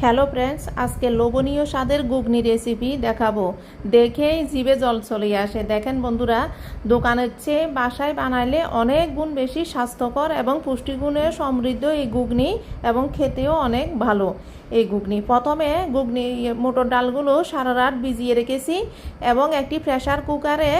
Hello friends, আজকে লোভনীয় স্বাদের ঘুগনি রেসিপি দেখাবো। দেখেই জিভে জল চলে আসে। দেখেন বন্ধুরা, দোকানের চেয়ে বাসায় বানাইলে অনেক গুণ বেশি স্বাস্থ্যকর এবং পুষ্টিগুণে সমৃদ্ধ এই ঘুগনি, এবং খেতেও অনেক ভালো এই ঘুগনি। প্রথমে মটর ডালগুলো সারা রাত ভিজিয়ে রেখেছি এবং একটি প্রেসার কুকারে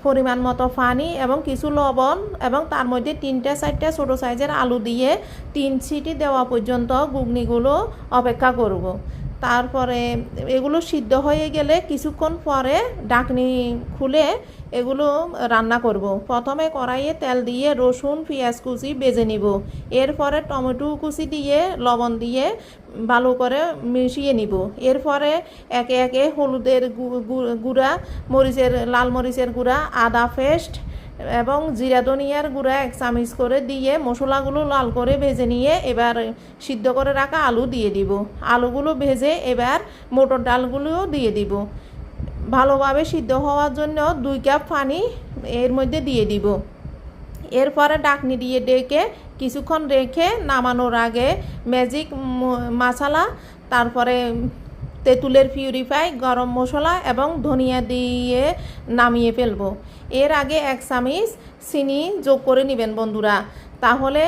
পরিমাণ মতো পানি এবং কিছু লবণ এবং তার মধ্যে 3-4টা ছোটো সাইজের আলু দিয়ে 3 সিটি দেওয়া পর্যন্ত ঘুগনিগুলো অপেক্ষা করব। তারপরে এগুলো সিদ্ধ হয়ে গেলে কিছুক্ষণ পরে ঢাকনি খুলে এগুলো রান্না করব। প্রথমে কড়াইয়ে তেল দিয়ে রসুন পেঁয়াজ কুচি ভেজে নিব। এরপরে টমেটো কুচি দিয়ে লবণ দিয়ে ভালো করে মিশিয়ে নিব। এরপরে একে একে হলুদের গুঁড়া, লাল মরিচের গুঁড়া, আদা পেস্ট এবং জিরা ধনিয়ার গুঁড়া 1 চামচ করে দিয়ে মশলাগুলো লাল করে ভেজে নিয়ে এবার সিদ্ধ করে রাখা আলু দিয়ে দিব। আলুগুলো ভেজে এবার মটর ডালগুলোও দিয়ে দিব। ভালোভাবে সিদ্ধ হওয়ার জন্য 2 কাপ পানি এর মধ্যে দিয়ে দিব। এরপরে ঢাকনি দিয়ে ডেকে কিছুক্ষণ রেখে নামানোর আগে ম্যাজিক মশলা, তারপরে তেঁতুলের পিউরিফাই, গরম মশলা এবং ধনিয়া দিয়ে নামিয়ে ফেলবো। এর আগে 1 চামচ চিনি যোগ করে নেবেন বন্ধুরা। তাহলে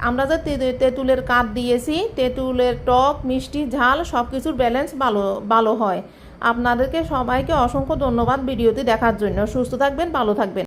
আমরা যে তেঁতুলের কাঠ দিয়েছি, তেঁতুলের টক মিষ্টি ঝাল সব কিছুর ব্যালেন্স ভালো হয়। আপনাদেরকে সবাইকে অসংখ্য ধন্যবাদ ভিডিওটি দেখার জন্য। সুস্থ থাকবেন, ভালো থাকবেন।